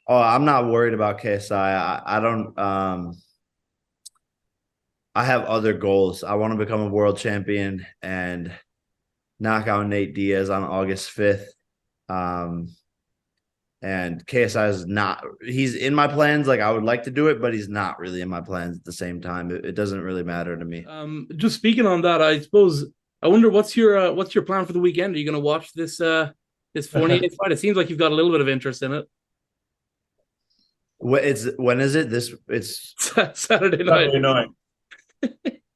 Oh, I'm not worried about KSI. I don't. I have other goals. I want to become a world champion and knock out Nate Diaz on August 5th. Um, and KSI is not. He's in my plans. Like I would like to do it, but he's not really in my plans at the same time. It doesn't really matter to me. Just speaking on that, I suppose I wonder what's your plan for the weekend? Are you going to watch this Fournier fight? It seems like you've got a little bit of interest in it. When is it? This it's Saturday night, Saturday night.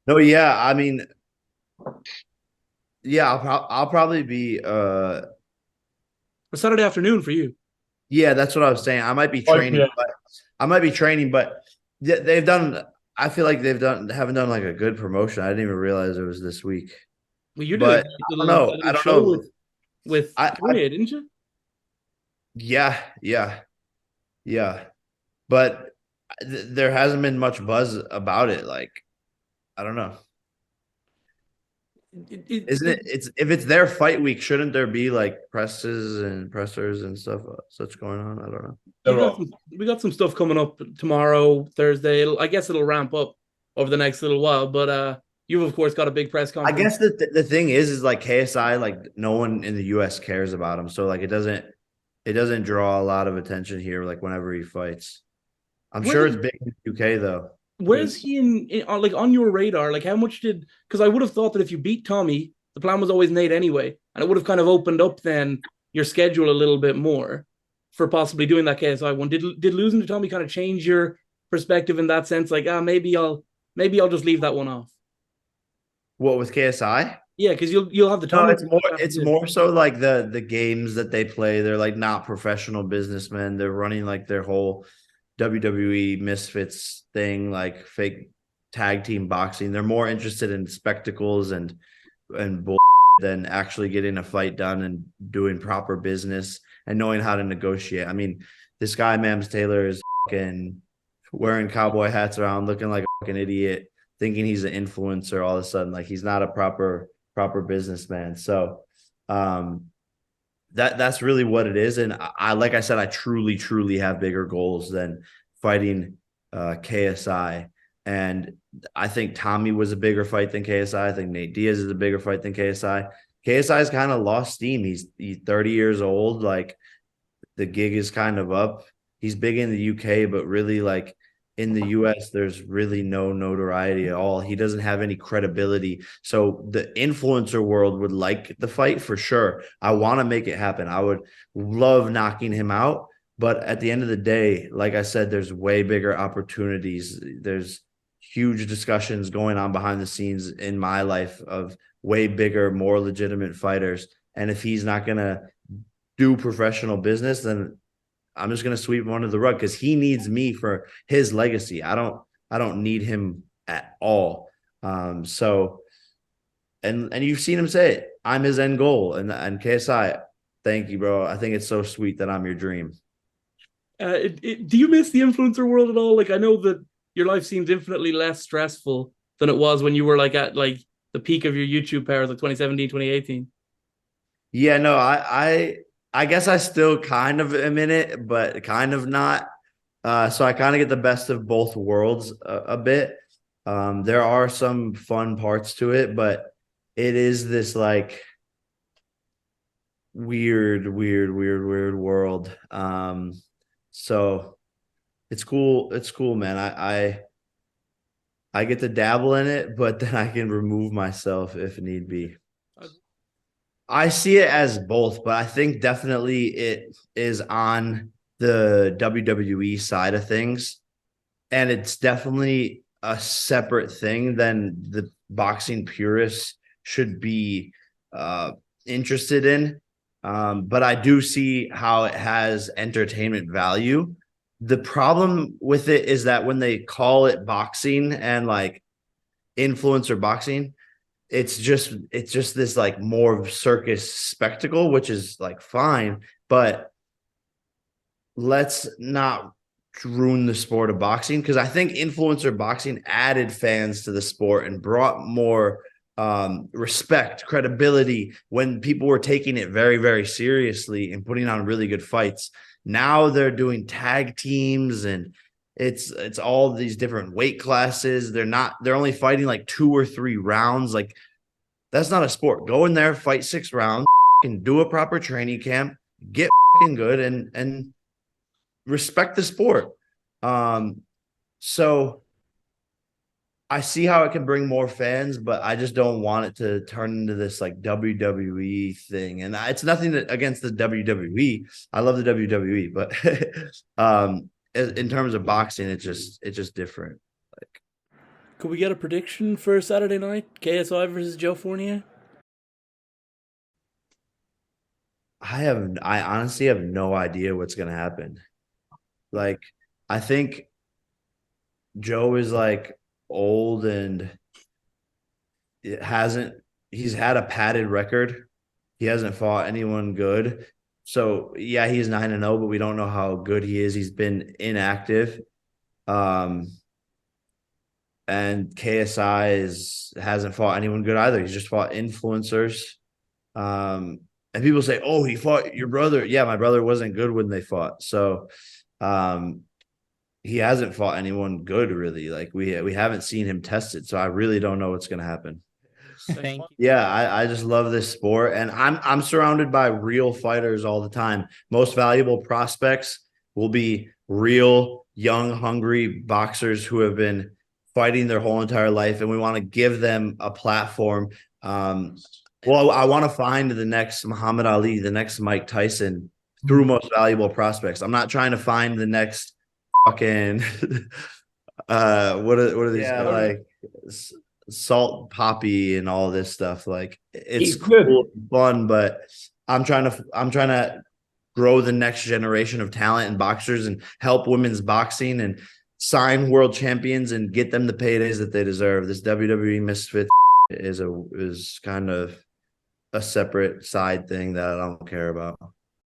no, yeah. I mean, yeah. I'll probably be. or Saturday afternoon for you. Yeah, that's what I was saying. I might be 5 training, p.m. but I might be training, but they've done. I feel like haven't done like a good promotion. I didn't even realize it was this week. Well, you did a But great I don't little, know. a I little don't show know. with I Fournier, didn't you? yeah. But there hasn't been much buzz about it. Like I don't know. It, it, Isn't it, it? It's if it's their fight week, shouldn't there be like presses and pressers and stuff such going on? I don't know. we They're got off. some stuff coming up tomorrow, Thursday. I guess it'll ramp up over the next little while, but you've of course got a big press I conference. guess the thing is like KSI, like no one in the US cares about him. So like it doesn't draw a lot of attention here, like whenever he fights. I'm Where sure it's big in the UK though. where's he like on your radar? Like how much did because I would have thought that if you beat Tommy, the plan was always Nate anyway, and it would have kind of opened up then your schedule a little bit more for possibly doing that KSI one. Did losing to Tommy kind of change your perspective in that sense? Like maybe I'll just leave that one off. What with KSI? Yeah, because you'll have the No, Tommy it's after this. more so like the games that they play. They're like not professional businessmen. They're running like their whole WWE Misfits thing, like fake tag team boxing. They're more interested in spectacles and bull than actually getting a fight done and doing proper business and knowing how to negotiate. I mean, this guy Mams Taylor is fucking wearing cowboy hats around, looking like a fucking idiot, thinking he's an influencer. All of a sudden, like he's not a proper businessman. So, um, that's really what it is. And like I said, I truly have bigger goals than fighting KSI. And I think Tommy was a bigger fight than KSI. I think Nate Diaz is a bigger fight than KSI. KSI's kind of lost steam. He's 30 years old. Like the gig is kind of up. He's big in the UK, but really like in the US, there's really no notoriety at all. He doesn't have any credibility. So the influencer world would like the fight for sure. I want to make it happen. I would love knocking him out. But at the end of the day, like I said, there's way bigger opportunities. There's huge discussions going on behind the scenes in my life of way bigger, more legitimate fighters. And if he's not going to do professional business, then I'm just gonna sweep him under the rug because he needs me for his legacy. I don't need him at all. So and you've seen him say it. I'm his end goal. And KSI, thank you, bro. I think it's so sweet that I'm your dream. Do you miss the influencer world at all? Like I know that your life seems infinitely less stressful than it was when you were like at like the peak of your YouTube powers, like 2017, 2018. Yeah, no, I guess I still kind of am in it, but kind of not. So I kind of get the best of both worlds a bit. There are some fun parts to it, but it is this like weird world. So it's cool. It's cool, man. I get to dabble in it, but then I can remove myself if need be. I see it as both, but I think definitely it is on the WWE side of things. And it's definitely a separate thing than the boxing purists should be interested in. But I do see how it has entertainment value. The problem with it is that when they call it boxing and like influencer boxing, it's just this like more circus spectacle, which is like fine, but let's not ruin the sport of boxing because I think influencer boxing added fans to the sport and brought more respect, credibility when people were taking it very, very seriously and putting on really good fights. Now they're doing tag teams, and it's all these different weight classes. They're only fighting like 2 or 3 rounds. Like, that's not a sport. Go in there, fight 6 rounds, and do a proper training camp, get good, and respect the sport. So I see how it can bring more fans, but I just don't want it to turn into this like WWE thing. And it's nothing against the WWE. I love the WWE, but in terms of boxing, it's just different. Like, Could we get a prediction for Saturday night? KSI versus Joe Fournier? I honestly have no idea what's gonna happen. Like, I think Joe is like old, and it hasn't he's had a padded record. He hasn't fought anyone good. So yeah, he's 9-0, but we don't know how good he is. He's been inactive. Um, and KSI hasn't fought anyone good either. He's just fought influencers. And people say, "Oh, he fought your brother." Yeah, my brother wasn't good when they fought. So, um, he hasn't fought anyone good really. Like, we haven't seen him tested. So I really don't know what's going to happen. Thank you. Yeah, I just love this sport, and I'm surrounded by real fighters all the time. Most valuable prospects will be real, young, hungry boxers who have been fighting their whole entire life, and we want to give them a platform. Well, I want to find the next Muhammad Ali, the next Mike Tyson through most valuable prospects. I'm not trying to find the next fucking what are these like Salt Poppy and all this stuff. Like, it's cool, fun, but I'm trying to grow the next generation of talent and boxers and help women's boxing and sign world champions and get them the paydays that they deserve. This WWE Misfit is kind of a separate side thing that I don't care about.